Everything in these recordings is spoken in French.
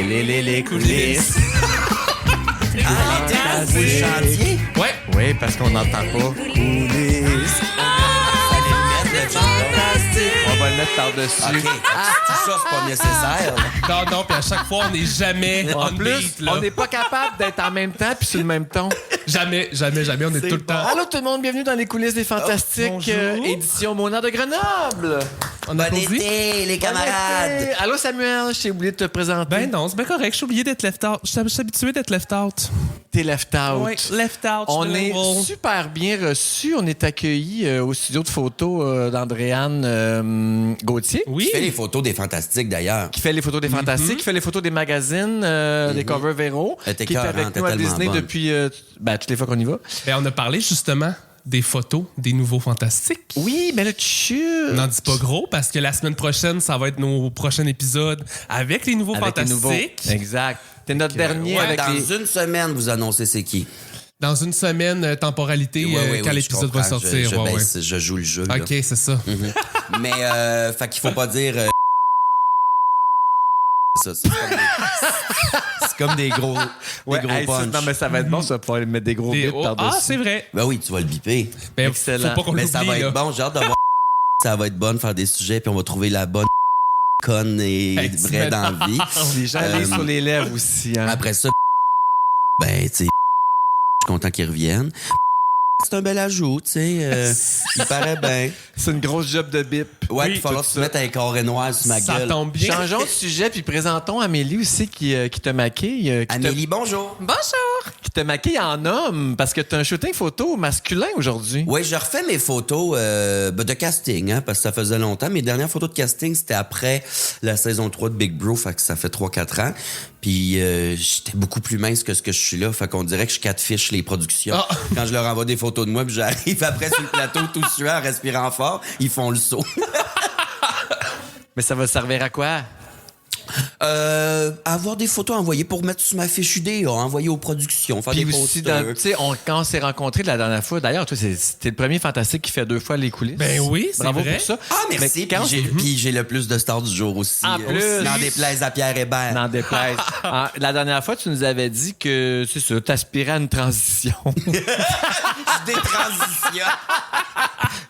Les coulisses. Ah, l'été, le chantier. Ouais. Oui, parce qu'on n'entend pas. Coulisses. On va le mettre par-dessus. OK. Ça, c'est pas nécessaire. Non, puis à chaque fois, on n'est jamais En on plus, beat, là. on n'est pas capable d'être en même temps puis sur le même ton. Jamais, on est tout le temps. Allô tout le monde, bienvenue dans les coulisses des Fantastiques, bonjour. édition Mona de Grenoble. On Bon applaudit. été, les camarades. Allô Samuel, je t'ai oublié de te présenter. Ben non, c'est bien correct. Je suis oublié d'être left out. Je suis habitué d'être left out. T'es left out. Oui, left out. On est super bien reçus. On est accueillis au studio de photos d'Andréane Gauthier. Oui. Tu fais les photos des Fantastiques, d'ailleurs. Qui fait les photos des Fantastiques, qui fait les photos des magazines, des covers Véro, Elle était qui est écœurante, avec nous à elle était Disney tellement bonne. depuis toutes les fois qu'on y va. Ben, on a parlé justement des photos des nouveaux Fantastiques. Oui, mais là, tu On n'en dit pas gros parce que la semaine prochaine, ça va être nos prochains épisodes avec les nouveaux avec les nouveaux. Fantastiques. Exact. T'es notre dernier Ouais, avec dans les... une semaine, vous annoncez c'est qui. Dans une semaine, temporalité, quand je l'épisode va comprends. sortir. Je joue le jeu. là. OK, c'est ça. Mais, fait qu'il faut pas dire. Ça, c'est comme des gros, Ouais, des gros hey, ça, punch. non, mais ça va être bon, ça va pouvoir mettre des gros bits par-dessus. Ah, c'est vrai. Ben oui, tu vas le biper. Ben, Excellent. faut pas qu'on Mais l'oublie, ça va là. être bon. J'ai hâte de voir. Ça va être bon de faire des sujets, puis on va trouver la bonne conne et vraie dans la vie. Les gens lisent sur les lèvres aussi. Hein. Après ça, ben, tu sais, je suis content qu'ils reviennent. C'est un bel ajout, tu sais. Il paraît bien. C'est une grosse job de bip. Ouais, Oui, il va falloir tout se ça. mettre un carré noir sur ma Ça gueule. tombe bien. Changeons de sujet, puis présentons Amélie aussi qui te maquille. Amélie, bonjour. Qui te maquille en homme, parce que tu as un shooting photo masculin aujourd'hui. Oui, je refais mes photos de casting, hein, parce que ça faisait longtemps. Mes dernières photos de casting, c'était après la saison 3 de Big Bro, fait que ça fait 3-4 ans. Puis j'étais beaucoup plus mince que ce que je suis là, fait qu'on dirait que je catfish les productions. Ah. Quand je leur envoie des photos de moi, puis j'arrive après sur le plateau tout suant, respirant fort, ils font le saut. Mais ça va servir à quoi? Avoir des photos envoyées pour mettre sur ma fiche UDA, envoyer aux productions, faire Puis des aussi, posters. tu sais, quand on s'est rencontrés la dernière fois, d'ailleurs, toi, c'était le premier Fantastique qui fait 2 fois les coulisses. Ben oui, c'est Bravo vrai. pour ça. Ah, merci. Mais quand Puis j'ai le plus de stars du jour aussi. En plus. N'en déplaise à Pierre Hébert. N'en déplaise. La dernière fois, tu nous avais dit que, c'est ça, t'aspirais à une transition. Des transitions.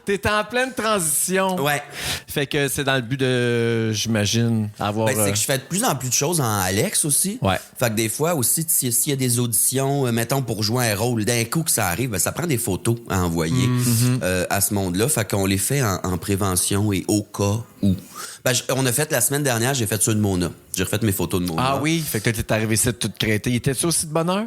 T'es en pleine transition. Ouais. Fait que c'est dans le but de, j'imagine, avoir... Ben, c'est que je fais de plus en plus de choses en Alex aussi. Ouais. Fait que des fois aussi, s'il y a des auditions, mettons, pour jouer un rôle, d'un coup que ça arrive, ben, ça prend des photos à envoyer à ce monde-là. Fait qu'on les fait en prévention et au cas où. Ben, on a fait la semaine dernière, j'ai fait ça de Mona. J'ai refait mes photos de Mona. Ah oui? Fait que là, t'es arrivé ici toute crétée. Était-tu aussi de bonheur?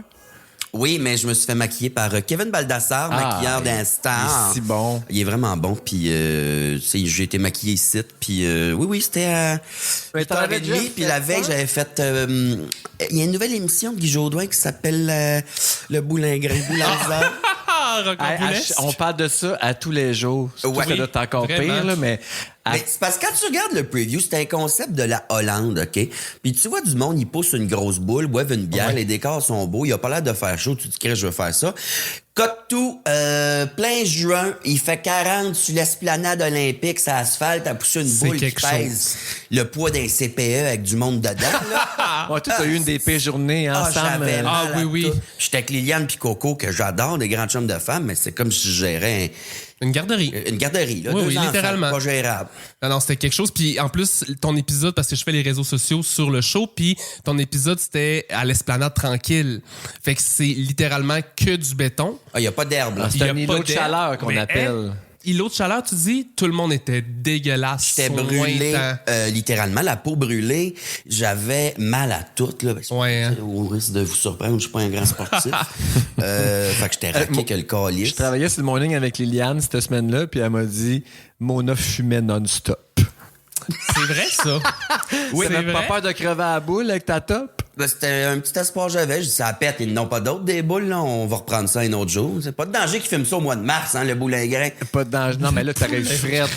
Oui, mais je me suis fait maquiller par Kevin Baldassar, maquilleur d'instant. Il est si bon. Il est vraiment bon. Puis, tu sais, j'ai été maquillé ici. Puis, oui, c'était à Mais t'en avais déjà 8h30. Puis fait la veille, ça? j'avais fait... Il y a une nouvelle émission de Guy Jodoin qui s'appelle Le Boulingrin. Boulangeur. Ah, Hey, Rocambulesque. on parle de ça à tous les jours. Surtout Ouais. que là, t'es encore Vraiment. pire, là, mais... Mais c'est parce que quand tu regardes le preview, c'est un concept de la Hollande, OK? Puis tu vois du monde, il pousse une grosse boule, boivent une bière, les décors sont beaux, il a pas l'air de faire chaud, tu te dis, je veux faire ça. Cote tout, plein juin, il fait 40 sur l'esplanade olympique, ça asphalte, à pousser une C'est boule qui quelque pèse le poids d'un CPE avec du monde dedans, là. Ouais, toi, t'as eu une des pires journées ensemble. j'avais Ah, mal à oui. tout. J'étais avec Liliane puis Coco, que j'adore, des grandes chambres de femmes, mais c'est comme si je gérais Une garderie. une garderie, là. Oui, 2 oui, enfants, littéralement. pas gérable. Non, c'était quelque chose. Puis en plus, ton épisode, parce que je fais les réseaux sociaux sur le show, puis ton épisode, c'était à l'esplanade tranquille. Fait que c'est littéralement que du béton. Ah, il n'y a pas d'herbe, là. Ah, c'est Il y a un pas îlot de d'herbe, chaleur qu'on mais, appelle. Îlot de chaleur, tu dis, tout le monde était dégueulasse. J'étais brûlé, sointant. littéralement, la peau brûlée. J'avais mal à tout, là. Ouais, hein. Au risque de vous surprendre, je suis pas un grand sportif. Fait que j'étais raqué que le calice. Je travaillais sur le morning avec Liliane cette semaine-là, puis elle m'a dit Mona fumait non-stop. C'est vrai, ça. Oui, c'est t'avais pas vrai. peur de crever à la boule avec ta top? Ben, c'était un petit espoir que j'avais. Je dis, ça pète, ils n'ont pas d'autres des boules, là. On va reprendre ça un autre jour. C'est pas de danger qu'ils filment ça au mois de mars, hein, le boulingrin. Pas de danger. Non, mais là, t'aurais eu frette.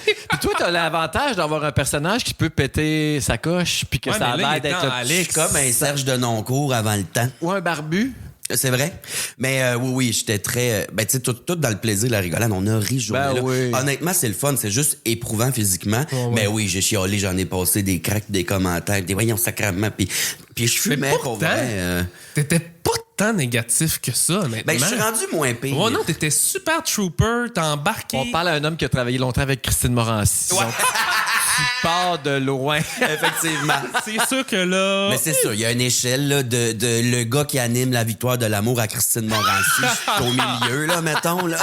Puis toi, t'as l'avantage d'avoir un personnage qui peut péter sa coche, puis que Ouais, ça a mais là, l'air il est d'être en le- Alex. Comme un Serge de Noncourt avant le temps. ou un barbu. C'est vrai. Mais oui, j'étais très... Ben, tu sais, tout dans le plaisir, la rigolade. On a ri ce journée-là. oui. Honnêtement, c'est le fun. C'est juste éprouvant physiquement. Mais oui, j'ai chialé. J'en ai passé des cracks, des commentaires, des voyons sacrément. Puis je fumais pour vrai. T'étais pas tant négatif que ça, honnêtement. Ben, je suis rendu moins pire. Ouais, non, t'étais super trooper, t'as embarqué. On parle à un homme qui a travaillé longtemps avec Christine Morancy. Ouais. Donc, tu pars de loin. Effectivement. C'est sûr que là... Mais c'est sûr, il y a une échelle là, de le gars qui anime la victoire de l'amour à Christine Morancy. Je suis au milieu, là, mettons. Là.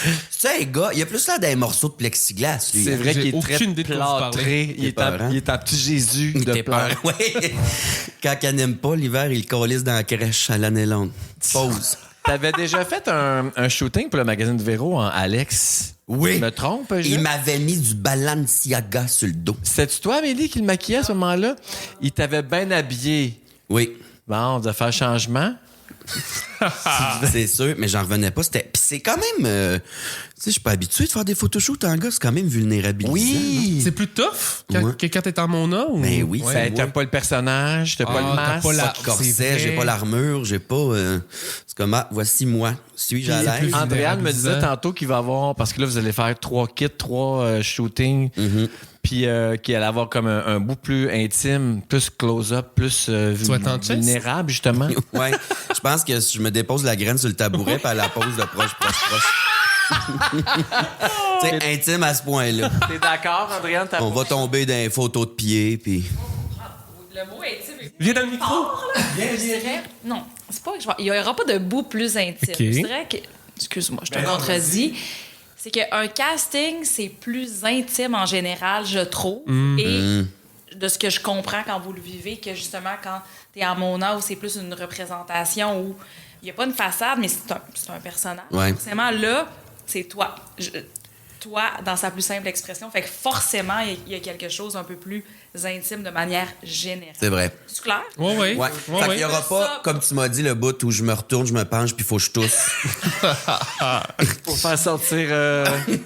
Tu sais, gars, il y a plus là des morceaux de plexiglas. Lui, C'est hein. vrai J'ai qu'il est très aucune idée de quoi vous plâtré. parlez. Il est peurant. en petit Jésus Il de était pleurs. peur. Ouais. Quand il n'aime pas, l'hiver, il colisse dans la crèche à l'année longue. Pause. T'avais déjà fait un shooting pour le magazine de Véro en Alex. Oui. Je me trompe, Il Gilles? m'avait mis du Balenciaga sur le dos. C'est-tu toi, Amélie, qui le maquillait à ce moment-là? Il t'avait bien habillé. Oui. Bon, on doit faire changement. C'est sûr, mais j'en revenais pas. Puis c'est quand même... tu sais, je suis pas habitué de faire des photoshoots en gars. C'est quand même vulnérabilisant. C'est plus tough Ouais. que quand t'es en Mona? Ou... Ben oui, Ben, t'as pas le personnage, t'as pas le t'as masque. pas la- Pas de c'est corset, vrai. j'ai pas l'armure, j'ai pas... c'est comme, voici moi. Suis-je à Puis c'est l'aise? plus- Andréane me disait vulnérabilisant. tantôt qu'il va avoir, parce que là, vous allez faire 3 kits, 3 shootings, puis qu'il allait avoir comme un bout plus intime, plus close-up, plus vas être en chest? vulnérable, justement. Ouais. Je pense que si je me dépose la graine sur le tabouret, puis à la pose de proche. Tu sais, intime à ce point-là. T'es d'accord, Andréane? On va tomber dans les photos de pied, puis... Le mot intime. Viens dans le micro. Je dirais. Non, c'est pas que il n'y aura pas de bout plus intime. OK. Je dirais que. Excuse-moi, je te contredis. C'est qu'un casting, c'est plus intime en général, je trouve. Et de ce que je comprends quand vous le vivez, que justement, quand tu es à Mona, où c'est plus une représentation, où il n'y a pas une façade, mais c'est un personnage. Ouais. Forcément, là, c'est toi. Toi, dans sa plus simple expression. Fait que forcément, il y a quelque chose un peu plus intime de manière générale. C'est vrai. C'est clair? Oui, oui. Ouais. Fait qu'il y aura pas, comme tu m'as dit, le bout où je me retourne, je me penche, puis il faut que je tousse. Pour faire sortir,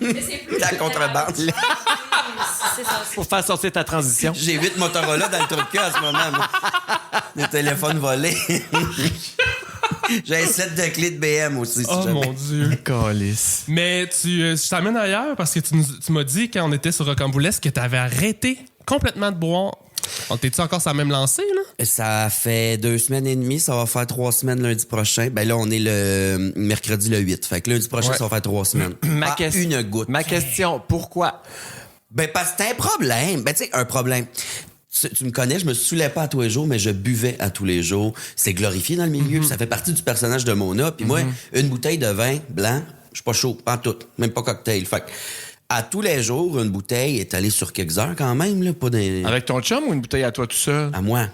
Mais c'est plus La contrebande. C'est ça. pour faire sortir ta transition. J'ai 8 Motorola dans le trou de cul à ce moment. Moi. Des téléphones volés. J'ai un set de clés de BM aussi, si Oh jamais. mon Dieu. Calice. Mais je t'amène ailleurs parce que tu m'as dit quand on était sur Rocambolesque que t'avais arrêté complètement de boire. T'es-tu encore sur la même lancée, là? Ça fait 2 semaines et demie, ça va faire 3 semaines lundi prochain. Ben là, on est le mercredi le 8. Fait que lundi prochain, Ouais. ça va faire 3 semaines. Ma Pas question- une goutte. Ma question, pourquoi? Ben parce que c'est un problème. Ben tu sais, un problème. Tu me connais, je me saoulais pas à tous les jours, mais je buvais à tous les jours. C'est glorifié dans le milieu, puis ça fait partie du personnage de Mona. Puis moi, une bouteille de vin blanc, je suis pas chaud, pas en tout, même pas cocktail. Fait que, à tous les jours, une bouteille est allée sur quelques heures quand même, là, pas des... Avec ton chum ou une bouteille à toi tout seul? À moi.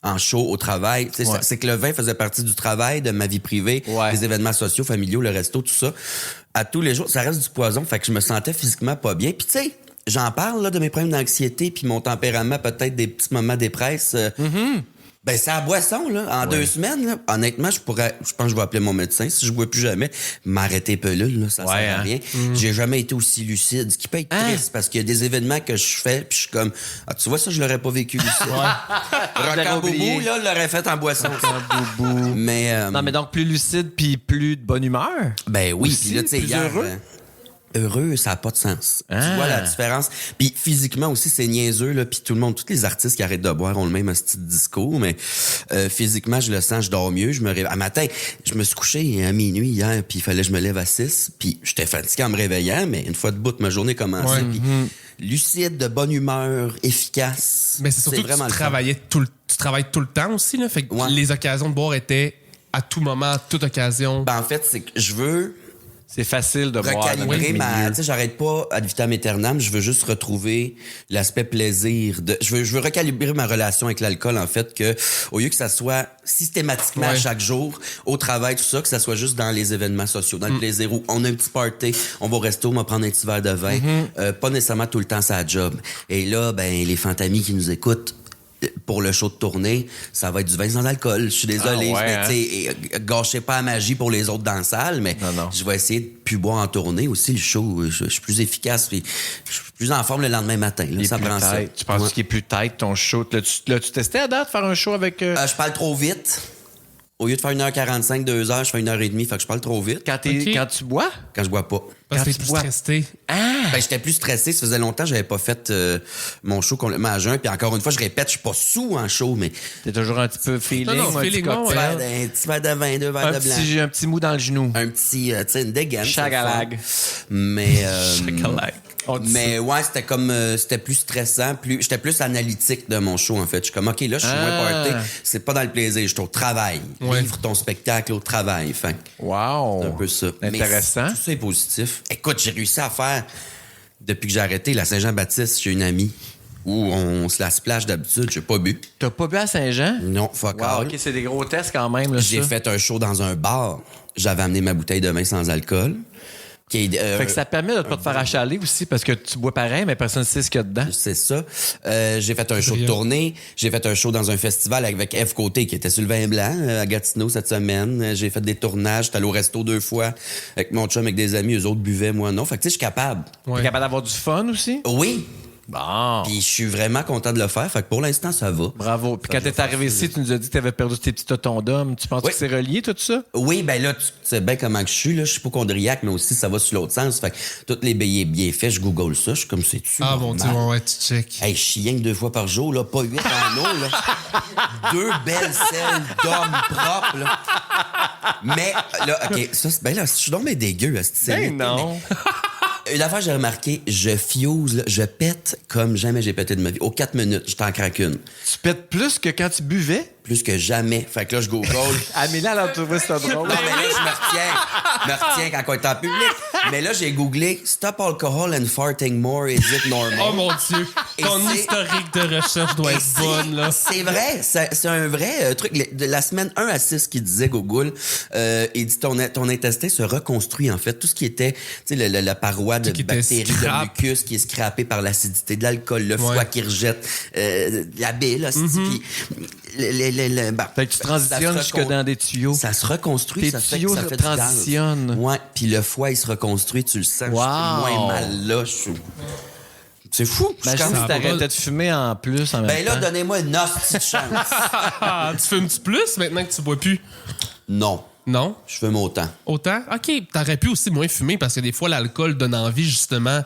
En show, au travail. Tu sais, Ouais. c'est que le vin faisait partie du travail, de ma vie privée, Ouais. des événements sociaux, familiaux, le resto, tout ça. À tous les jours, ça reste du poison. Fait que je me sentais physiquement pas bien. Puis tu sais, j'en parle là, de mes problèmes d'anxiété puis mon tempérament, peut-être des petits moments dépresse. Ben, c'est à boisson, là. En 2 semaines, là, honnêtement, je pense que je vais appeler mon médecin si je bois plus jamais. M'arrêter pelule, là, ça Ouais, sert à hein. rien. J'ai jamais été aussi lucide, ce qui peut être triste parce qu'il y a des événements que je fais puis je suis comme, tu vois, ça, je l'aurais pas vécu lucide. Rocamboubou, oublié. là, l'aurait fait en boisson. Mais, Non, mais donc plus lucide puis plus de bonne humeur. ben oui, Aussi, puis là, tu sais, plus hier, heureux. heureux, ça n'a pas de sens. Ah. Tu vois la différence. Puis physiquement aussi, c'est niaiseux, là. Puis tout le monde, tous les artistes qui arrêtent de boire ont le même style de discours, mais physiquement, je le sens, je dors mieux. Je me réveille. À matin, je me suis couché à minuit hier, puis il fallait que je me lève à 6. Puis j'étais fatigué en me réveillant, mais une fois debout, ma journée commençait. Ouais. Puis lucide, de bonne humeur, efficace. Mais c'est surtout que vraiment tu le fun. tu travailles tout le temps aussi, là. Fait que Ouais. les occasions de boire étaient à tout moment, à toute occasion. Ben, en fait, c'est que je veux C'est facile de boire dans recalibrer notre ma... milieu. Tu sais, j'arrête pas ad vitam aeternam, je veux juste retrouver l'aspect plaisir. Je veux recalibrer ma relation avec l'alcool, en fait, que au lieu que ça soit systématiquement à Ouais. chaque jour, au travail, tout ça, que ça soit juste dans les événements sociaux, dans le plaisir, où on a un petit party, on va au resto, on va prendre un petit verre de vin, pas nécessairement tout le temps ça job. Et là, ben, les fantamis qui nous écoutent, pour le show de tournée, ça va être du vin sans alcool. Je suis désolé. Ah ouais, mais, hein? tu sais, gâchez pas la magie pour les autres dans la salle, mais Non, non. je vais essayer de plus boire en tournée aussi, le show. Je suis plus efficace, puis je suis plus en forme le lendemain matin. Là, Il est ça plus prend ça. tight. Tu penses Ouais. qu'il est plus tight ton show? L'as-tu testé à date faire un show avec. Je parle trop vite. Au lieu de faire 1h45, 2h, je fais 1h30, fait que je parle trop vite Quand tu bois? quand je bois pas. Parce que Quand t'es tu plus bois. stressé. Ben, j'étais plus stressé. Ça faisait longtemps que j'avais pas fait mon show complètement à jeun. Puis encore une fois, je répète, je suis pas sous en show, mais T'es toujours un petit peu feeling, Non, un feeling, petit non, cocktail. un petit verre de vin, 2 verres de blanc. Un petit mou dans le genou. Un petit, tu sais, une dégaine. c'est Chagalag. le fun. Mais, On dit mais ouais, c'était comme, c'était plus stressant. J'étais plus analytique de mon show, en fait. Je suis comme, OK, là, je suis moins party. C'est pas dans le plaisir, je suis au travail. Ouais. Livre ton spectacle au travail. Fait que Wow. c'est un peu ça. Intéressant. Mais tout ça est positif. Écoute, j'ai réussi à faire, depuis que j'ai arrêté, la Saint-Jean-Baptiste chez une amie, où on se la splash d'habitude. J'ai pas bu. T'as pas bu à Saint-Jean? Non, fuck Wow, all. OK, c'est des gros tests quand même. Là, J'ai ça. fait un show dans un bar. J'avais amené ma bouteille de vin sans alcool. Fait que ça te permet de pas te faire achaler aussi parce que tu bois pareil, mais personne ne sait ce qu'il y a dedans. C'est ça. J'ai fait un show de Rien. tournée. J'ai fait un show dans un festival avec F Côté qui était sur le vin blanc à Gatineau cette semaine. J'ai fait des tournages. J'étais allé au resto 2 fois avec mon chum, avec des amis. Eux autres buvaient, moi non. Fait que tu sais, je suis capable. T'es Ouais. capable d'avoir du fun aussi? Oui. Bon. Puis je suis vraiment content de le faire. Fait que pour l'instant, ça va. Bravo. Puis quand je vais t'es arrivé faire ici, tu nous as dit que t'avais perdu tes petits totons d'homme. Tu penses Oui. que c'est relié, tout ça? Oui, ben là, tu sais bien comment que je suis. Là. Je suis hypocondriaque, mais aussi, ça va sur l'autre sens. Fait que tous les bienfaits, je google ça. Je suis comme, c'est-tu Ah, mon Dieu, normal? ouais, tu check. Hey, je chien que 2 fois par jour, là, pas 8 en eau, là. 2 belles selles d'hommes propres, là. Mais, là, OK, ça, ben là, je suis donc bien dégueu, à cette scène. non. Une affaire, j'ai remarqué, je fuse, là, je pète comme jamais j'ai pété de ma vie. Aux 4 minutes, je t'en craque une. Tu pètes plus que quand tu buvais? Plus que jamais. Fait que là, je google. Amélie, elle a trouvé ça drôle. Non, mais là, je me retiens quand on est en public. Mais là, j'ai googlé Stop alcohol and farting more, is it normal? Oh mon Dieu, Et ton c'est- historique de recherche doit Et être bonne, là. C'est vrai, c'est un vrai truc. De la semaine 1 à 6 qui disait Google, il dit ton intestin se reconstruit en fait. Tout ce qui était, tu sais, la paroi de Tout qui était bactéries, de scrap. mucus qui est scrappé par l'acidité de l'alcool, le foie qui rejette la bile, là, puis Fait que tu transitionnes jusque dans des tuyaux. Ça se reconstruit, Tes ça fait tuyaux que ça fait du gaz. transitionnent. Ouais, puis le foie, il se reconstruit, tu le sens. Wow. Je suis moins mal là. C'est fou. Je suis Imagine quand si même- t'arrêtais de fumer en plus en même Ben là, temps. donnez-moi une hostie de chance. Ah, tu fumes-tu plus maintenant que tu bois plus? Non, Non? je fume autant. Autant? OK, t'aurais pu aussi moins fumer parce que des fois, l'alcool donne envie, justement,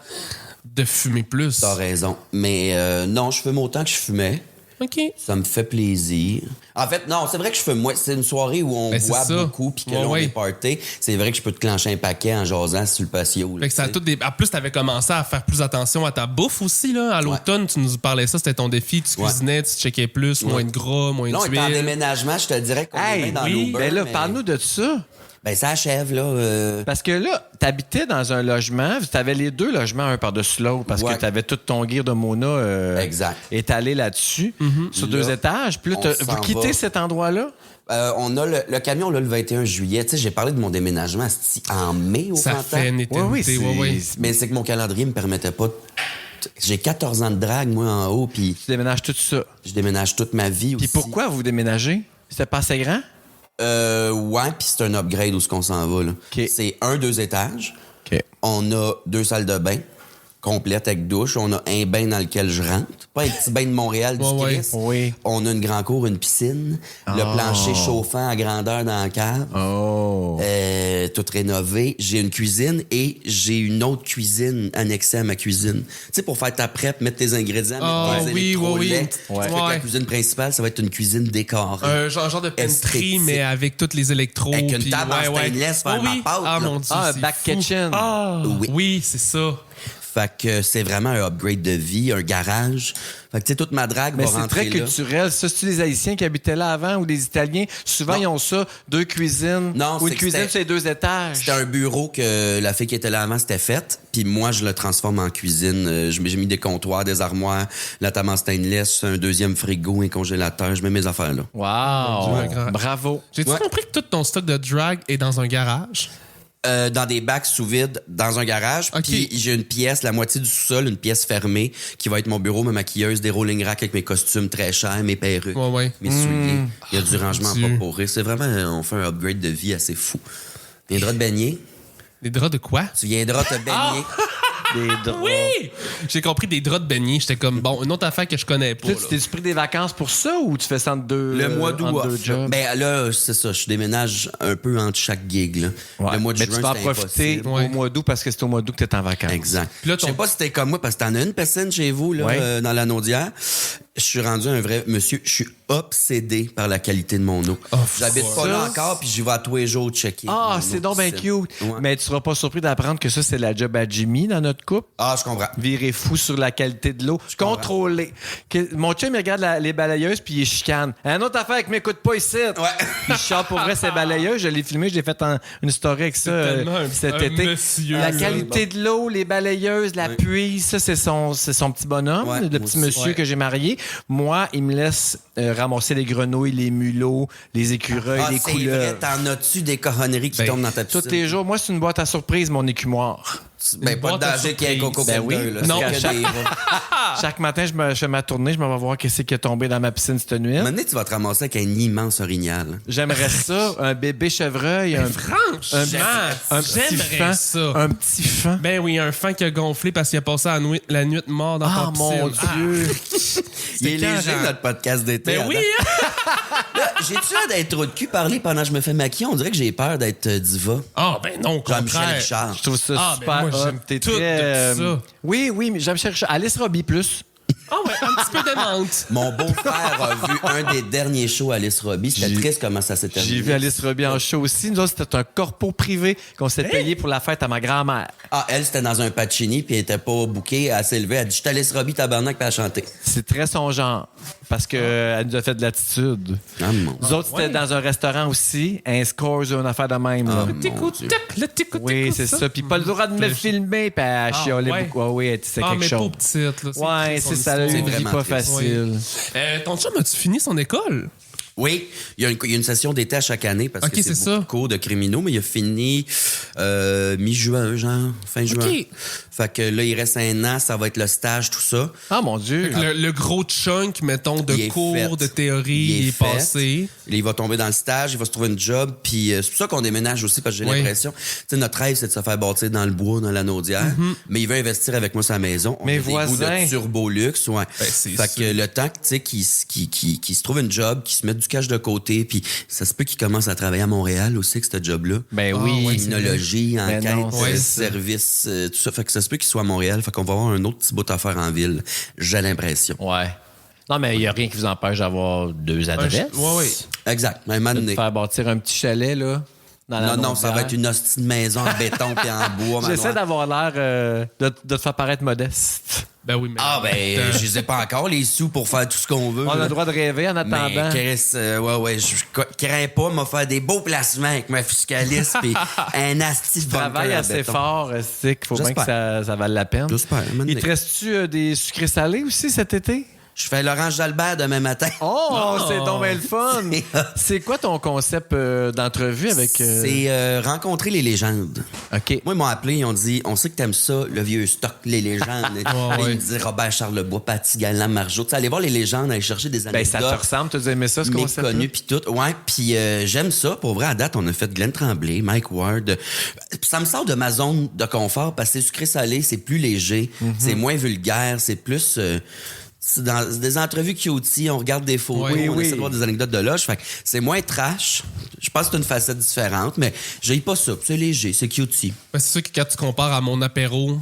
de fumer plus. T'as raison. Mais non, je fume autant que je fumais. OK. Ça me fait plaisir. En fait, non, c'est vrai que je fume moins. C'est une soirée où on Ben, c'est boit ça. beaucoup puis que là, on Ouais. est party. C'est vrai que je peux te clencher un paquet en jasant sur le patio. là, Fait que ça a tu sais. tout des... En plus, t'avais commencé à faire plus attention à ta bouffe aussi, là. À l'automne, tu nous parlais ça, c'était ton défi. Tu Ouais. cuisinais, tu checkais plus, moins de gras, moins Là, on est en d'huile. déménagement, je te dirais qu'on est Hey, bien dans oui, l'Uber, ben là, mais- parle-nous de ça. Ben, ça achève, là. Parce que là, t'habitais dans un logement, t'avais les 2 logements un par-dessus l'autre parce Ouais. que t'avais tout ton gear de Mona Exact. étalé là-dessus, sur 2 Là, étages. Puis là, on s'en vous quittez va. cet endroit-là? On a le camion, là, le 21 juillet. Tu sais, j'ai parlé de mon déménagement en mai au Ça printemps. fait une éternité, ouais. Mais c'est que mon calendrier me permettait pas. J'ai 14 ans de drague, moi, en haut, puis Tu déménages tout ça. je déménage toute ma vie Puis aussi. pourquoi vous déménagez? C'était pas assez grand? Ouais, puis c'est un upgrade où ce qu'on s'en va, là. OK. C'est 2 étages. OK. On a 2 salles de bain complètes avec douche. On a un bain dans lequel je rentre. Pas un petit bain de Montréal du Ouais, Christ. oui. On a une grande cour, une piscine. Le plancher chauffant à grandeur dans la cave. Oh. Tout rénové. J'ai une cuisine et j'ai une autre cuisine annexée à ma cuisine. Tu sais, pour faire ta prep, mettre tes ingrédients, Ah, mettre tes oui, électrolets. oui. Tu fais que la cuisine principale, ça va être une cuisine décorée. Un genre de pantry, Esthétique. mais avec tous les électros. Avec une puis- table en stainless, faire oui. ma pâte, Ah, là. mon Dieu, Ah, un c'est back fou. kitchen. Ah, Oui. oui, c'est ça. Fait que c'est vraiment un upgrade de vie, un garage. Fait que tu sais, toute ma drague Mais va c'est rentrer très là. culturel. Ça, c'est-tu les Haïtiens qui habitaient là avant ou des Italiens? Souvent, Non. ils ont ça, 2 cuisines Non, ou une c'est que cuisine c'était- sur les 2 étages. C'était un bureau que la fille qui était là avant s'était faite. Puis moi, je le transforme en cuisine. J'ai mis des comptoirs, des armoires, la table en stainless, un 2e frigo, un congélateur. Je mets mes affaires là. Wow! Dieu, grand. Bravo! J'ai-tu Ouais. compris que tout ton stock de drag est dans un garage? Dans des bacs sous vide, dans un garage. OK. Puis j'ai une pièce, la moitié du sous-sol, une pièce fermée, qui va être mon bureau, ma maquilleuse, des rolling racks avec mes costumes très chers, mes perruques, Ouais. mes souliers. Il y a du rangement Dieu. pas pour rire. C'est vraiment, on fait un upgrade de vie assez fou. Tu viendras te baigner. Des draps de quoi? Tu viendras te baigner. Des draps. Oui! J'ai compris des draps de beignet. J'étais comme, bon, une autre affaire que je connais pas. Là, là. tu t'es pris des vacances pour ça ou tu fais ça entre deux Le mois d'août, entre deux off. jobs? Ben là, c'est ça. Je déménage un peu entre chaque gig. Là. Ouais. Le mois de Mais juin, tu vas en c'est profiter impossible. Ouais. au mois d'août parce que c'est au mois d'août que t'es en vacances. Exact. Puis là, Je sais pas si t'es comme moi, parce que t'en as une piscine chez vous, là, Ouais. dans la Naudière. Je suis rendu un vrai monsieur. Je suis obsédé par la qualité de mon eau. Oh, J'habite pas ça. là encore, puis j'y vais à tous les jours checker. Ah, mon c'est eau donc bien piscine. cute. Ouais. Mais tu seras pas surpris d'apprendre que ça, c'est la job à Jimmy dans notre couple. Ah, je comprends. Virer fou sur la qualité de l'eau. Contrôler. Mon chum, il regarde les balayeuses puis il chicane. Un autre affaire qui m'écoute pas ici. Ouais. Il chante pour vrai, ces balayeuses. Je l'ai filmé, je l'ai fait une story avec ça tellement cet un été. monsieur, la là. qualité de l'eau, les balayeuses, la puise, ça, c'est son petit bonhomme, Ouais, le moi petit aussi. monsieur Ouais. que j'ai marié. Moi, il me laisse ramasser les grenouilles, les mulots, les écureuils, Ah, les c'est vrai, couleuvres. t'en as-tu des coronneries qui Ben, tombent dans ta piscine? Tous les jours, moi, c'est une boîte à surprise, mon écumoire. Ben, Une pas de boîte à danger qu'il y ait un surprise. Coco Ben oui. Bender, là. Non. C'est que Chaque- des- Chaque matin, je fais ma tournée, je m'en vais voir qu'est-ce qui est tombé dans ma piscine cette nuit. Maintenant, tu vas te ramasser avec un immense orignal. J'aimerais ça, un bébé chevreuil, un Franchement, petit j'aimerais fan, ça. un petit fan. Ben oui, un fan qui a gonflé parce qu'il a passé la nuit mort dans Ah, ta mon piscine. Dieu! Il est léger, écœurant. notre podcast d'été. Ben oui, Adam. hein? Là, j'ai-tu l'air d'être trop de cul parler pendant que je me fais maquiller? On dirait que j'ai peur d'être diva. Ah, ben non, au Jean-Michel contraire. Richard. Je trouve ça Ah, ben super moi, hot. j'aime T'es tout très, de ça. Oui, mais j'aime chercher Alice Robbie plus. Ah ouais, un petit peu d'aimante. Mon beau-frère a vu un des derniers shows Alice Robbie. C'était J'ai- triste comment ça s'est terminé. J'ai vu Alice Robbie en show aussi. Nous autres, c'était un corpo privé qu'on s'est payé pour la fête à ma grand-mère. Ah, elle, c'était dans un Pacini, puis elle était pas bookée. Elle s'est levée, elle a dit « Je suis Alice Robbie, tabarnak », puis elle a chanté. C'est très son genre. Parce qu'elle nous a fait de l'attitude. Ah, mon Nous autres, c'était dans un restaurant aussi, un scores ou une affaire de même. là. Mon Dieu. Le tic-tac, Oui, c'est ça. Puis pas le droit de me filmer, puis elle chialait ouais. beaucoup. Ah oui, c'est Ah, quelque mais chose. pauvre petite, là. Ouais, triste, c'est son ça. Elle a eu histoire. une vie vraiment pas triste. facile. Ton chum, as-tu fini son école? Oui, il y a une session d'été à chaque année parce Ok, que c'est c'est beaucoup ça. de cours de criminaux, mais il a fini mi-juin, genre, fin juin. Ok. Fait que là, il reste un an, ça va être le stage, tout ça. Ah, mon Dieu. Le gros chunk, mettons, de Il est cours, fait. de théorie, il est fait. passé. Il va tomber dans le stage, il va se trouver une job, puis c'est pour ça qu'on déménage aussi, parce que j'ai Oui. l'impression... Tu sais, notre rêve, c'est de se faire bâtir dans le bois, dans la Naudière, mais il veut investir avec moi sa maison. On Mes a des goûts voisins. de turbo-luxe, ouais. Ben, c'est fait sûr. que le temps, tu sais, qu'il se trouve une job, qu'il se mette du cash de côté, puis ça se peut qu'il commence à travailler à Montréal aussi, avec ce job-là. Ben Ah, oui. ouais, Criminologie, Ben enquête, non, ouais, c'est ça. service, tout ça. Fait que ça se peut qu'il soit à Montréal. Fait qu'on va avoir un autre petit bout à faire en ville. J'ai l'impression. Ouais. Non, mais il n'y a rien qui vous empêche d'avoir deux adresses. Ouais. Exact. Un moment De donné. faire bâtir un petit chalet, là. Dans la Non, ça va être une hostie de maison en béton puis en bois. J'essaie manoir. d'avoir l'air de te faire paraître modeste. Ben oui, mais. Ah, ben, je les ai pas encore, les sous, pour faire tout ce qu'on veut. On a là. le droit de rêver en attendant. Mais Chris, je crains pas de me faire des beaux placements avec ma fiscaliste puis un asti de Travaille bunker en assez béton. fort, c'est qu'il faut bien que J'espère. ça vale la peine. J'espère, un moment Il donné. te reste-tu des sucrés salés aussi cet été? Je fais l'orange d'Albert demain matin. Oh, c'est donc bien le fun! C'est- C'est quoi ton concept d'entrevue avec... C'est rencontrer les légendes. OK. Moi, ils m'ont appelé, ils ont dit on sait que t'aimes ça, le vieux stock, les légendes. ouais. Ils me disaient Robert Charlebois, Paty Galland, Marjo. Tu sais, aller voir les légendes, aller chercher des Ben, anecdotes. ça te ressemble, tu as aimé ça, ce concept méconnu puis tout. Ouais, puis j'aime ça. Pour vrai, à date, on a fait Glenn Tremblay, Mike Ward. Puis ça me sort de ma zone de confort parce que c'est sucré-salé, c'est plus léger, c'est moins vulgaire, c'est plus... c'est dans des entrevues cutie, on regarde des photos, Oui, on oui. essaie de voir des anecdotes de loge. Fait que c'est moins trash. Je pense que c'est une facette différente, mais j'ai pas ça. C'est léger, c'est cutie. Ben, c'est sûr que quand tu compares à mon apéro.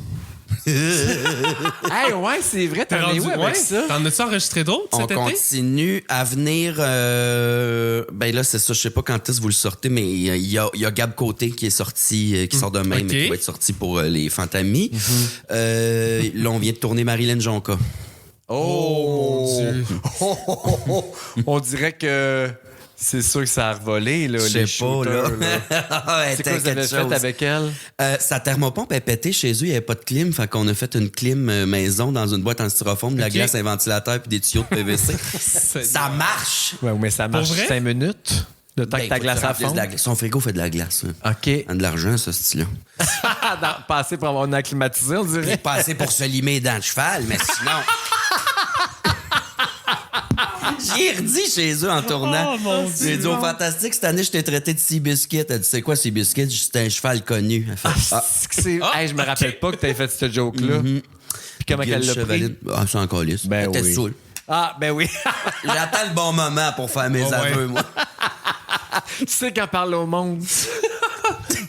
Hey, ouais, c'est vrai, t'en es où avec ouais? ça? T'en as-tu enregistré d'autres On cet été? continue à venir. Ben là, c'est ça. Je sais pas quand est-ce que vous le sortez, mais il y a Gab Côté qui est sorti, qui sort demain, ok. mais qui va être sorti pour les Fantamis. Là, on vient de tourner Marilyn Jonca. Oh, mon Dieu. On dirait que c'est sûr que ça a revolé, là, Je les sais pas, là. shooters, Ouais, C'est quoi vous avez quelque fait chose. avec elle? Sa thermopompe est pétée chez eux, il n'y avait pas de clim, fait qu'on a fait une clim maison dans une boîte en styrofoam, de la Ok. glace, un ventilateur puis des tuyaux de PVC. Ça marche! Ouais, mais ça marche Pour vrai? 5 minutes. Le temps Ben, que ta faut glace que tu à remplisses fond. de la glace. Son frigo fait de la glace. Hein. OK. Il a de l'argent, ce style-là. Passer pour avoir une acclimatisée, on Il est dirait. passé pour se limer les dents de cheval, mais sinon. J'y ai redit chez eux en tournant. Oh, mon Dieu. J'ai dit au Fantastique, cette année, je t'ai traité de Seabiscuit. Elle dit, c'est quoi Seabiscuit? C'était un cheval connu. Elle fait, Hey, je me rappelle pas que t'avais fait ce joke-là. Puis comment Gueule qu'elle l'a Chevalier. pris? Ah, c'est encore lisse. Ben Elle était oui. saoule. Ah, ben oui. J'attends le bon moment pour faire mes Oh, ouais. aveux, moi. Tu sais qu'elle parle au monde.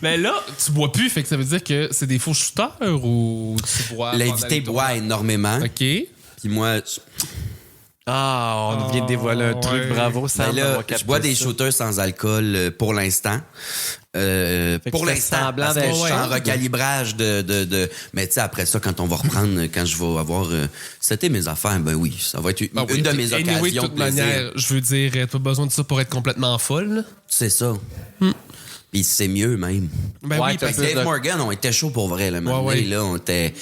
Mais là, tu bois plus, fait que ça veut dire que c'est des faux shooters ou tu bois. L'invité pendant boit énormément. les tournages? OK. Puis moi, Ah, on vient de dévoiler un truc. ouais. Bravo, Sam. ben là, d'avoir je capté bois des ça. shooters sans alcool pour l'instant. Pour tu fais l'instant, semblant parce que d'être je suis en chaud. recalibrage de... Mais tu sais, après ça, quand on va reprendre, quand je vais avoir... c'était mes affaires, ben oui, ça va être une, Ah oui, une de puis mes anyway, occasions de de toute plaisir. manière, je veux dire, t'as pas besoin de ça pour être complètement folle. là. C'est ça. Puis c'est mieux, même. Ben Ouais, oui, t'as parce plus que. Dave Morgan, on était chaud pour vrai, là. Maintenant, ouais. là, on était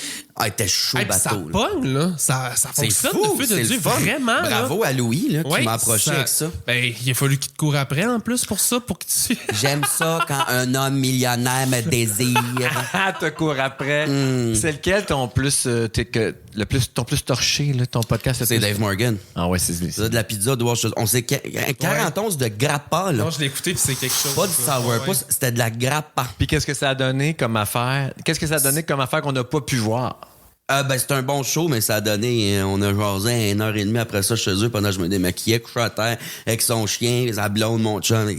chaud Hey, puis ça bateau. là. pogne, là. Ça C'est fonctionne, fou, le feu de c'est Dieu, le fun. vraiment. Bravo à Louis, là, Ouais, qui m'a approché avec ça. Ben, il a fallu qu'il te court après, en plus, pour ça, pour que tu. J'aime ça quand un homme millionnaire me désire. Ah, te cours après. C'est lequel ton plus, ton plus torché, là, ton podcast? C'est Dave Morgan. Ah ouais, c'est Ça, de la pizza, on sait 40 onces de grappa, là. Non, je l'ai écouté, puis c'est quelque chose. Pas du sourpuss, c'était de la grappa. Puis qu'est-ce que ça a donné comme affaire? Qu'est-ce que ça a donné comme affaire qu'on n'a pas pu voir? Ben, c'était un bon show, mais ça a donné... on a jasé 1h30 après ça chez eux pendant que je me démaquillais, couché à terre avec son chien, sa blonde, mon chum. Pendant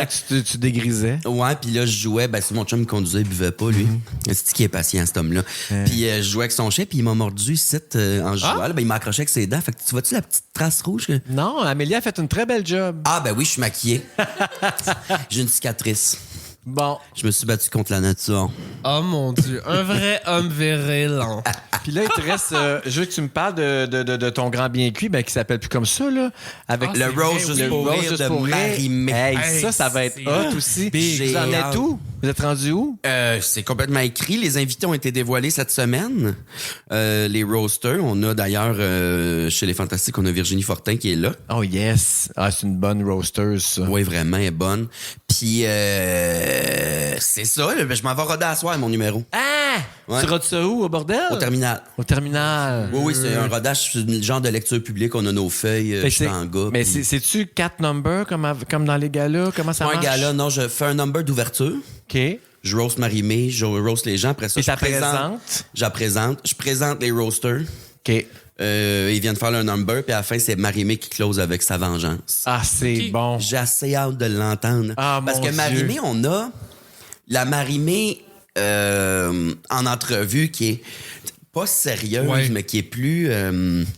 que tu dégrisais. Ouais, puis là, je jouais. Ben, c'est mon chum qui conduisait, il buvait pas, lui. C'est qui est patient, cet homme-là. Puis je jouais avec son chien, puis il m'a mordu ici en jouant. Là, ben, il m'a accroché avec ses dents. Fait que tu vois-tu la petite trace rouge? Non, Amélie a fait une très belle job. Ah, ben oui, je suis maquillé. J'ai une cicatrice. Bon. Je me suis battu contre la nature. Oh mon Dieu, un vrai homme viril. Puis là, il te reste... je veux que tu me parles de ton grand bien cuit, ben, qui s'appelle plus comme ça, là. Avec Ah, Le c'est Rose vrai, juste oui. pour Rose rire juste de pour rire. Marie-Mé. Hey, ça va être c'est hot aussi. big. Vous en J'ai êtes hâte. où? Vous êtes rendu où? C'est complètement écrit. Les invités ont été dévoilés cette semaine. Les roasters. On a d'ailleurs, chez Les Fantastiques, on a Virginie Fortin qui est là. Oh yes. Ah, c'est une bonne roasteuse, ça. Oui, vraiment, elle est bonne. Puis, c'est ça. Là, je m'en vais roder à soir, mon numéro. Ah! Ouais. Tu rodes ça où, au bordel? Au terminal. Au terminal. Oui, c'est un rodage, c'est le genre de lecture publique. On a nos feuilles, Fait je que suis en gars. mais puis- c'est-tu 4 numbers comme dans les galas? Comment ça Pas un marche? gala, non, je fais un number d'ouverture. OK. Et Je roast Marie-Mé, je roast les gens. Après ça, je ça présente. présente? Je la présente. Je présente les roasters. OK. Ils viennent faire leur number, puis à la fin, c'est Marie-Mé qui close avec sa vengeance. Ah, c'est Ok. bon. J'ai assez hâte de l'entendre. Ah, Parce mon que Marie-Mé, Dieu. on a la Marie-Mé en entrevue qui est pas sérieuse, Ouais. mais qui est plus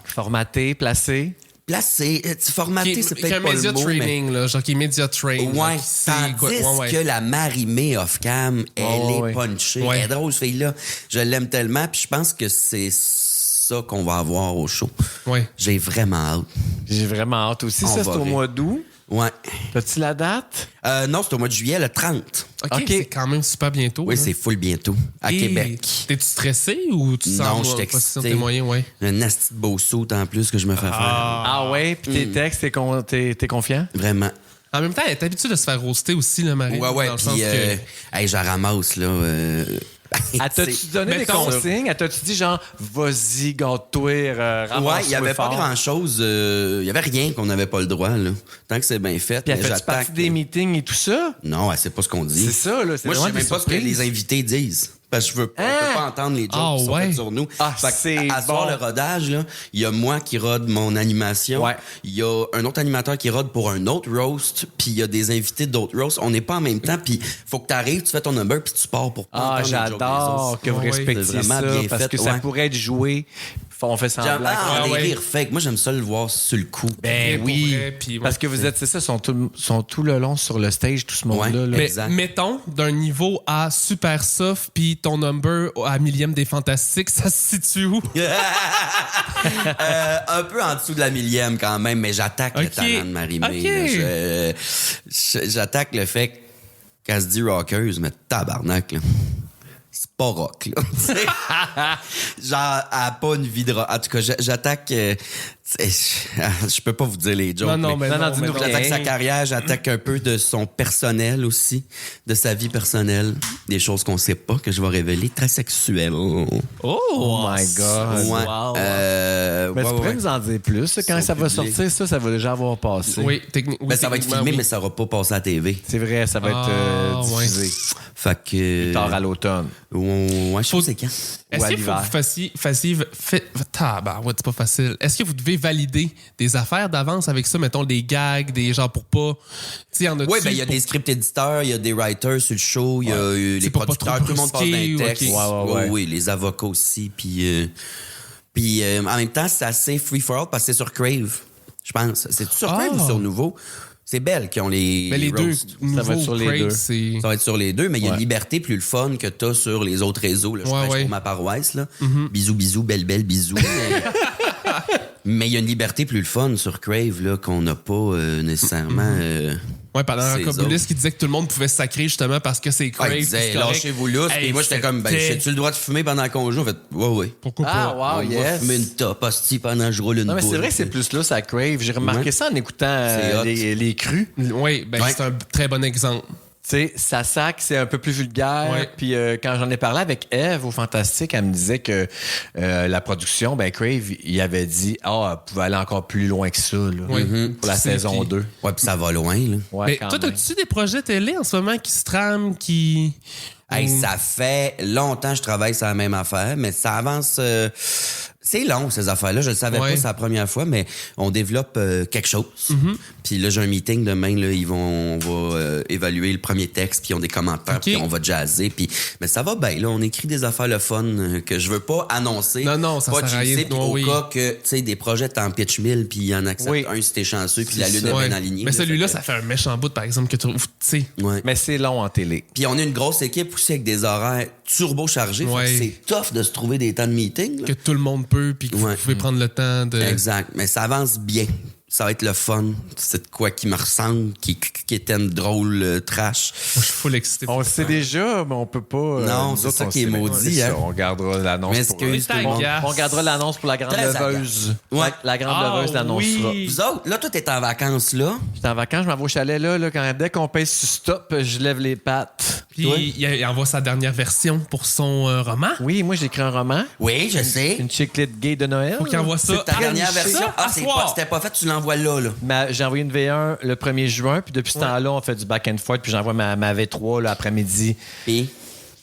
Formaté, placé. placée. Formatée, c'est Qui a peut-être un pas média le mot, mais... training, là, genre qui est média train. Ouais, qui sait tandis quoi- ouais. que la Marie-Mé off-cam, elle ouais. est punchée. Ouais. Elle est drôle, cette fille-là. Je l'aime tellement, puis je pense que c'est ça qu'on va avoir au show. Ouais. J'ai vraiment hâte. J'ai vraiment hâte aussi. On Ça, c'est va au rire. mois d'août. Ouais. As-tu la date? Non, c'est au mois de juillet, le 30. OK, OK. c'est quand même super bientôt. Oui, là. c'est full bientôt, à Et Québec. T'es-tu stressé ou tu te Non, sens je suis pas si sur excité. tes moyens, ouais? Un nasty de beau saut en plus que je me fais faire. Ah ouais? Puis tes textes, t'es confiant? Vraiment. En même temps, elle est habituée de se faire roaster aussi, le Marie. Ouais, dans le sens puis que... hey, je la ramasse, là. T'as-tu donné des Mettons- consignes? T'as-tu dit genre, vas-y, garde-toi, Ouais, ramasse-toi il n'y avait fort? pas grand-chose. Il n'y avait rien qu'on n'avait pas le droit, là. Tant que c'est bien fait. Puis elle mais fait j'attaque. partie des meetings et tout ça? Non, elle sait pas ce qu'on dit. C'est ça, là. c'est Moi, je vraiment sais même des pas ce que surprises. les invités disent. Parce que je veux pas, on peut pas entendre les jokes Ah, qui sont ouais. faits sur nous. Ah, Fait que c'est à soir, bon. le rodage, là, il y a moi qui rode mon animation. Ouais. Il y a un autre animateur qui rode pour un autre roast. Puis il y a des invités d'autres roasts. On n'est pas en même temps. Puis faut que tu arrives, tu fais ton number, puis tu pars pour pas Ah, entendre les jokes des j'adore autres. que vous Ouais, respectiez c'est ça, vraiment bien parce fait, que ça ouais. pourrait être joué. On fait semblant. J'aime ah, des ouais. rires fake. Moi, j'aime ça le voir sur le coup. Ben Pour oui. vrai, puis ouais. Parce que vous êtes, c'est ça, sont tout le long sur le stage, tout ce monde-là. Ouais. là. Mais Exact. mettons, d'un niveau à super soft, puis ton number à millième des fantastiques, ça se situe où? Un peu en dessous de la millième quand même, mais j'attaque le Ok. talent de Marie-Mé. Ok. là. J'attaque le fait qu'elle se dit rockeuse, mais tabarnak, là. C'est pas rock, là. Genre, elle a pas une vie de rock. En tout cas, j'attaque... tu Je peux pas vous dire les jokes. Non, mais dis-nous non. J'attaque sa carrière, j'attaque un peu de son personnel aussi, de sa vie personnelle, des choses qu'on sait pas, que je vais révéler, très sexuelles. Oh my God. Ouais. Wow. Mais tu ouais, pourrais ouais. nous en dire plus. Quand Son ça va public. sortir, ça va déjà avoir passé. Oui, techniquement. Ben, ça va être filmé, mais ça va pas passer à la TV. C'est vrai, ça va être diffusé. Fait que... Tard à l'automne. Ouais, je sais pas c'est quand. Est-ce à qu'il faut que l'hiver. vous fassiez. Ouais, c'est pas facile. Est-ce que vous devez valider des affaires d'avance avec ça, mettons des gags, des genres pour pas. Tu sais, en a Oui, ben il y a des script éditeurs, il y a des writers sur le show, il y a les C'est pour pas producteurs, trop tout le monde passe brusquer, d'un texte. ok. Ouais. Oui, les avocats aussi. Puis en même temps, c'est assez free for all parce que c'est sur Crave, je pense. C'est sur Crave ou sur Nouveau? C'est Belle qui ont les Mais les deux, roasts. nouveaux, va être sur les Crave, deux. c'est. Ça va être sur les deux, mais il y a une Ouais. liberté plus le fun que t'as sur les autres réseaux. Là. Je Ouais, prêche ouais. pour ma paroisse. Là. Bisous, bisous, belle, bisous. Mais il y a une liberté plus le fun sur Crave là, qu'on n'a pas nécessairement. Ouais, pendant un ces Cobulus autres. qui disait que tout le monde pouvait se sacrer justement parce que c'est Crave. Il disait, c'est correct. lâchez-vous là. Hey, Et moi, j'étais comme, ben, c'était- j'ai-tu le droit de fumer pendant qu'on joue? En fait, ouais. Pourquoi Ah, pas? wow, On va yes. fumer une top, hostie, pendant que je roule une Non, mais c'est boule. vrai que c'est plus là, ça crave. J'ai remarqué Ouais. ça en écoutant C'est hot. les crus. Oui, ben Ouais. c'est un très bon exemple. Tu sais, ça sac, c'est un peu plus vulgaire. Ouais. Puis quand j'en ai parlé avec Eve au Fantastique, elle me disait que la production, ben Crave, il avait dit, elle pouvait aller encore plus loin que ça là, Oui. pour la C'est- saison puis- 2. Ouais, puis ça va loin, là. Ouais, Mais quand toi, même. as-tu des projets télé en ce moment qui se trament, qui. Hey, ça fait longtemps que je travaille sur la même affaire, mais ça avance. C'est long, ces affaires-là. Je le savais Ouais. pas, c'est la première fois, mais on développe quelque chose. Mm-hmm. Puis là, j'ai un meeting demain. Là, on va évaluer le premier texte, puis ils ont des commentaires, Ok. puis on va jazzer. Puis, mais ça va bien. Là, on écrit des affaires le fun que je veux pas annoncer. Non, ça pas sert à rien. jinxer, puis Ouais, au oui. cas que, tu sais, des projets t'en pitch 1000, puis il y en accepte Oui. un si t'es chanceux, puis C'est la lune ça. est Ouais. bien alignée. Mais là, celui-là, fait que- ça fait un méchant bout, par exemple, que tu sais. Ouais. Mais c'est long en télé. Puis on a une grosse équipe aussi avec des horaires turbo chargés. Fait que Ouais. c'est tough de se trouver des temps de meeting. là. Que tout le monde peut, puis que vous Ouais. pouvez prendre le temps de. Exact. Mais ça avance bien. Ça va être le fun. C'est de quoi qui me ressemble, qui est une drôle trash. Moi, je suis full excité. On le sait déjà, mais on peut pas. Non, nous c'est autres, ça on qui est sait, mais maudit, c'est hein. ça, on gardera l'annonce. M'excuse, tout le monde. On gardera l'annonce pour la grande Très leveuse. Ouais. La grande Ah, leveuse l'annoncera. oui. Vous autres, là, toi, t'es en vacances, là. J'étais en vacances, je m'en vais au chalet là dès qu'on pèse sur stop, je lève les pattes. Puis Toi? il envoie sa dernière version pour son roman. Oui, moi j'ai écrit un roman, Oui, je sais. une chiclette gay de Noël. Faut qu'il envoie ça. Ta dernière version. Ah, à soir. c'était pas fait, tu l'envoies là. J'ai envoyé une V1 le 1er juin, puis depuis ce temps-là, on fait du back and forth, puis j'envoie ma V3 l'après-midi. Puis,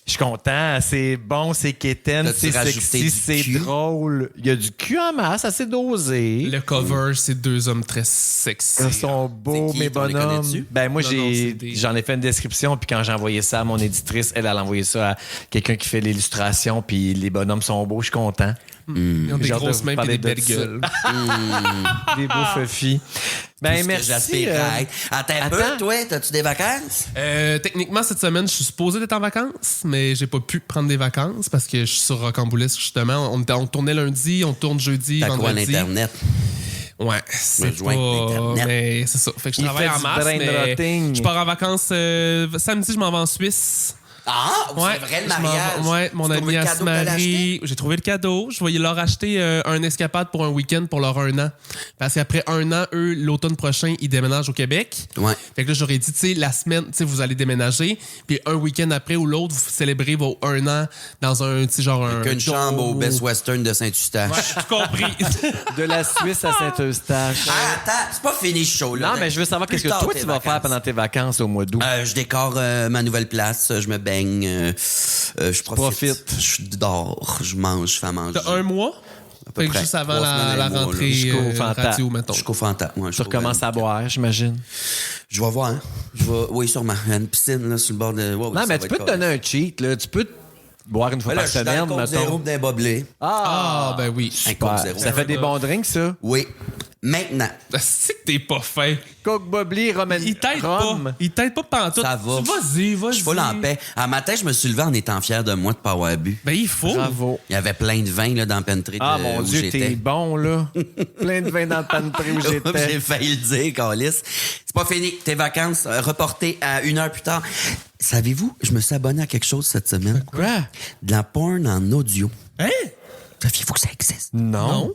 Je suis content, c'est bon, c'est quétaine, T'as-tu c'est rajouté sexy, du c'est cul? drôle. Il y a du cul en masse, assez dosé. Le cover, c'est deux hommes très sexy. Ils sont beaux, C'est qui, mes on les bonhommes. connais-tu? Ben moi, Non, non, c'est des- j'en ai fait une description, puis quand j'ai envoyé ça à mon éditrice, elle a envoyé ça à quelqu'un qui fait l'illustration, puis les bonhommes sont beaux, je suis content. Ils ont des J'ai hâte de grosses vous mains et parler des de belles ça. gueules. Des beaux feuilles. Ben tout ce que merci. j'aspirais à être. Attends un peu, attends. toi, t'as-tu des vacances? Techniquement, cette semaine, je suis supposé d'être en vacances, mais j'ai pas pu prendre des vacances parce que je suis sur Rocamboulis, justement. On tournait lundi, on tourne jeudi, T'as quoi, vendredi. l'Internet? Ouais, c'est joindre pas... l'Internet. Mais c'est ça. Fait que je Il travaille fait en du masse, brain mais rotting. je pars en vacances samedi, je m'en vais en Suisse. Ah, Ouais, c'est vrai, le je m'en mariage. vais- Ouais, mon Tu ami trouves le cadeau que t'allais acheter? Asmarie. J'ai trouvé le cadeau. Je vais leur acheter un escapade pour un week-end pour leur 1 an. Parce qu'après 1 an, eux, l'automne prochain, ils déménagent au Québec. Ouais. Fait que là, j'aurais dit, tu sais, la semaine, tu sais, vous allez déménager. Puis un week-end après ou l'autre, vous célébrez vos 1 an dans un, tu sais, genre un. Qu'une chambre au dôme. Best Western de Saint-Eustache. Ouais, tout compris. De la Suisse à Saint-Eustache. Ah, attends, c'est pas fini ce show-là. Non, mais je veux savoir Plus qu'est-ce que tard, toi tes tu vas vacances. faire pendant tes vacances au mois d'août. Je décore ma nouvelle place, je me baigne, je profite. Je dors, je mange, je fais à manger. T'as un mois? À peu Fait que près. juste avant 3 semaines à la un mois, là. rentrée Jusqu'au Fanta. radio, mettons. Jusqu'au Fanta. Ouais, Tu recommences à boire, j'imagine. Je vais voir, hein. Oui, sûrement. Il y a une piscine là, sur le bord de. Ouais, Non, ça mais va tu peux être te donner un cheat, là. Tu peux boire une fois Là, par je suis dans semaine, le compte mettons. zéro d'un boblé. Ah, ben oui. Un Super. compte zéro. Ça fait des bons drinks, ça. Oui. Maintenant, C'est que t'es pas fin. Coke Bobli, Roman. Il t'aide Rhum. pas. Il t'aide pas pantoute. Ça va. Vas-y. je suis full en paix. À matin, je me suis levé en étant fier de moi de pas avoir bu. Ben, il faut. Bravo. Il y avait plein de vin là, dans le pantry Ah, de- mon où Dieu, j'étais. t'es bon, là. Plein de vin dans le pantry où J'ai j'étais. failli le dire, Carlis. C'est pas fini. Tes vacances reportées à 1 heure plus tard. Savez-vous, je me suis abonné à quelque chose cette semaine. Quoi? De la porn en audio. Hein? Saviez-vous que ça existe? Non.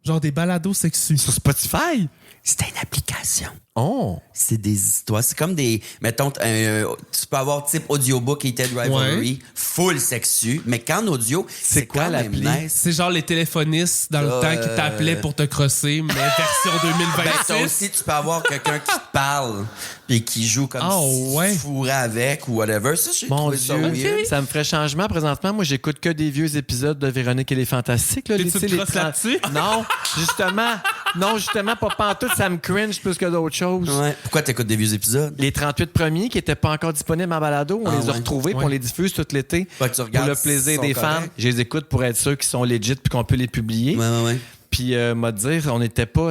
Genre des balados sexuels. Sur Spotify? C'est une application. Oh! C'est des histoires. C'est comme des... Mettons, tu peux avoir type audiobook Heated Rivalry, full sexu, mais qu'en audio, C'est quoi quand même l'appli? nice. C'est genre les téléphonistes dans le temps qui t'appelaient pour te crosser, mais version Ben, 2026. ça aussi, tu peux avoir quelqu'un qui te parle puis qui joue comme si ouais. tu fourrais avec ou whatever. Ça, j'ai Mon trouvé Dieu, ça weird. ça me ferait changement présentement. Moi, j'écoute que des vieux épisodes de Véronique et les Fantastiques. Là, Et tu tu sais, te crosses là-dessus? Non, justement, pas pantoute, ça me cringe plus que d'autres choses. Ouais. Pourquoi t'écoutes des vieux épisodes? Les 38 premiers qui n'étaient pas encore disponibles en balado, on les a ouais. retrouvés puis on les diffuse tout l'été. Fait que tu Pour regardes le plaisir s'ils des sont fans. corrects. Je les écoute pour être sûr qu'ils sont legit puis qu'on peut les publier. Ouais. Puis, m'a dire,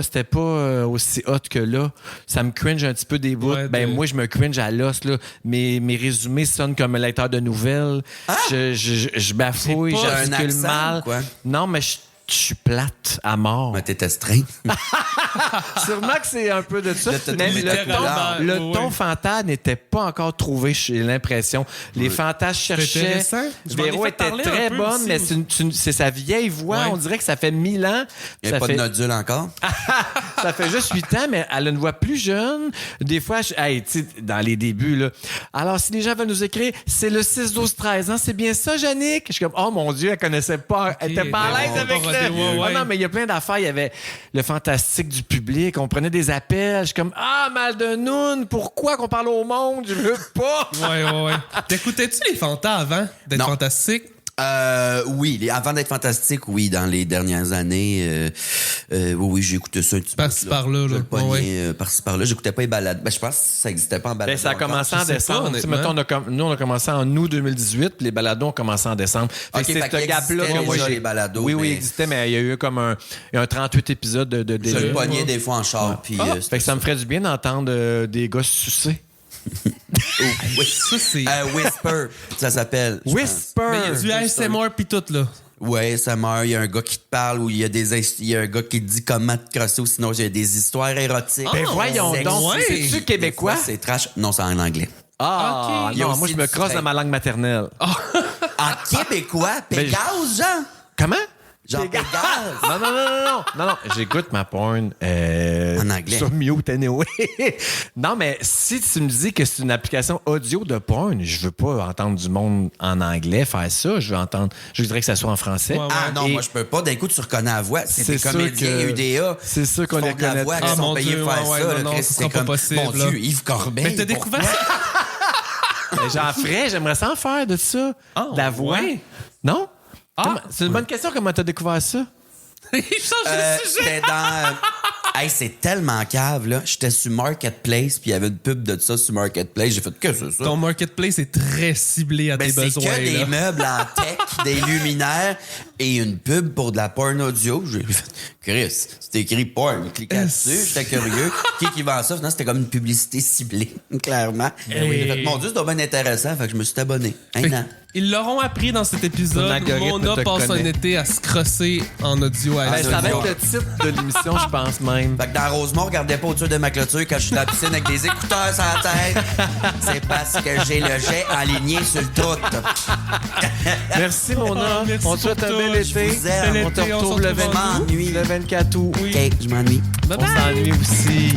c'était pas aussi hot que là. Ça me cringe un petit peu des bouts. Ouais, Moi, je me cringe à l'os, là. Mes résumés sonnent comme un lecteur de nouvelles. Je bafouille, J'ai pas un j'articule accent, mal. quoi. Non, mais je suis plate à mort. Mais t'es astreint. Sûrement que c'est un peu de ça. De te Même trouver populaire. le Oui. ton fantasme n'était pas encore trouvé, j'ai l'impression. Les fantasmes cherchaient. intéressant. Je m'en ai Véro fait était parler un très peu bonne, aussi, mais aussi. c'est sa vieille voix. Ouais. On dirait que ça fait 1000 ans. Il n'y a Ça pas fait- de nodule encore. ça fait juste 8 ans, mais elle a une voix plus jeune. Des fois, tu sais, dans les débuts, là. Alors, si les gens veulent nous écrire, c'est le 6-12-13 ans. C'est bien ça, Yannick? Je suis comme, oh mon Dieu, elle connaissait pas. Elle était pas à l'aise ouais, avec ouais, le. ouais. Ah non, mais il y a plein d'affaires. Il y avait le fantastique du public. On prenait des appels. Je suis comme, mal de noun. Pourquoi qu'on parle au monde? Je veux pas. Ouais. T'écoutais-tu les fantas avant d'être Non. fantastique? Oui, avant d'être fantastique, oui, dans les dernières années, oui, j'ai écouté ça un petit Par-ci, peu. par-là, Je là. le pognais, Ouais. par-ci par-là. J'écoutais pas les balades. Je pense que ça existait pas en balade. Ça a commencé en je sais pas, décembre. Tu sais, honnêtement. mettons, nous, on a commencé en août 2018, puis les balados ont commencé en décembre. Ok, c'est fait ce qu'il gap-là existait que moi, déjà, j'ai. les balados, Oui, mais- il existait, mais il y a eu comme un 38 épisodes de Je le délai. pognais des fois en char. Puis, Fait que ça me ferait du bien d'entendre des gars sucer. oui. Ça, c'est... Whisper, ça s'appelle. je pense. Whisper! Mais il y a du ASMR pis tout, là. Ouais, ça meurt. Il y a un gars qui te parle ou il y a un gars qui te dit comment te crosser ou sinon il y a des histoires érotiques. Ben voyons Sexy. donc, ouais. c'est-tu Des québécois? fois, c'est trash. Non, c'est en anglais. Ah, Ok. Il y a non, aussi moi je me du crosse train. dans ma langue maternelle. En québécois, Pégase, genre? Comment? Genre Pégase. Pégase? Non, j'écoute ma porn En anglais. sur Mute anyway. Non, mais si tu me dis que c'est une application audio de porn, je veux pas entendre du monde en anglais faire ça. Je voudrais que ça soit en français. Ouais, ouais. Ah non, Et moi je peux pas. D'un coup, tu reconnais la voix. C'est des sûr comédiens que- UDA. c'est sûr qu'on qui les font de la connaît voix, pas. qui Ah, sont mon payés Dieu, pour faire ouais, ça. non, là, non, Chris, ce c'est sera pas comme, possible, mon là. Dieu, Yves Corbeil. Mais t'as découvert ça? Mais j'en ferais, j'aimerais ça en faire de ça. Ah, de la voix. ouais. Non? Ah. C'est une bonne question, comment t'as découvert ça? Il change de sujet. C'était dans... Hey, c'est tellement cave, là. J'étais sur Marketplace, puis il y avait une pub de ça sur Marketplace. J'ai fait, que c'est ça? Ton marketplace est très ciblé à Ben, tes c'est besoins. que des là. meubles en tech, des luminaires et une pub pour de la porn audio. J'ai fait, Chris, c'est écrit porn. Clique là-dessus, j'étais curieux. Qui vend ça? Non, c'était comme une publicité ciblée, clairement. J'ai fait, mon Dieu, c'est bien intéressant. Fait que je me suis abonné. Fait que Un an. ils l'auront appris dans cet épisode. Ton algorithme Mona te passe un connaît. été à se crosser en audio. À Ben, ça va audio. être le titre de l'émission, je pense même. Fait que dans Rosemont, regardez pas au-dessus de ma clôture quand je suis dans la piscine avec des écouteurs sur la tête. C'est parce que j'ai le jet aligné sur le tout. Merci, Mona. Oh, merci On te souhaite pour un tout. bel été. Je vous aime. On te Bel été, on retrouve se le retrouve en 20 août. le 24 août. OK, je m'ennuie. On s'ennuie aussi.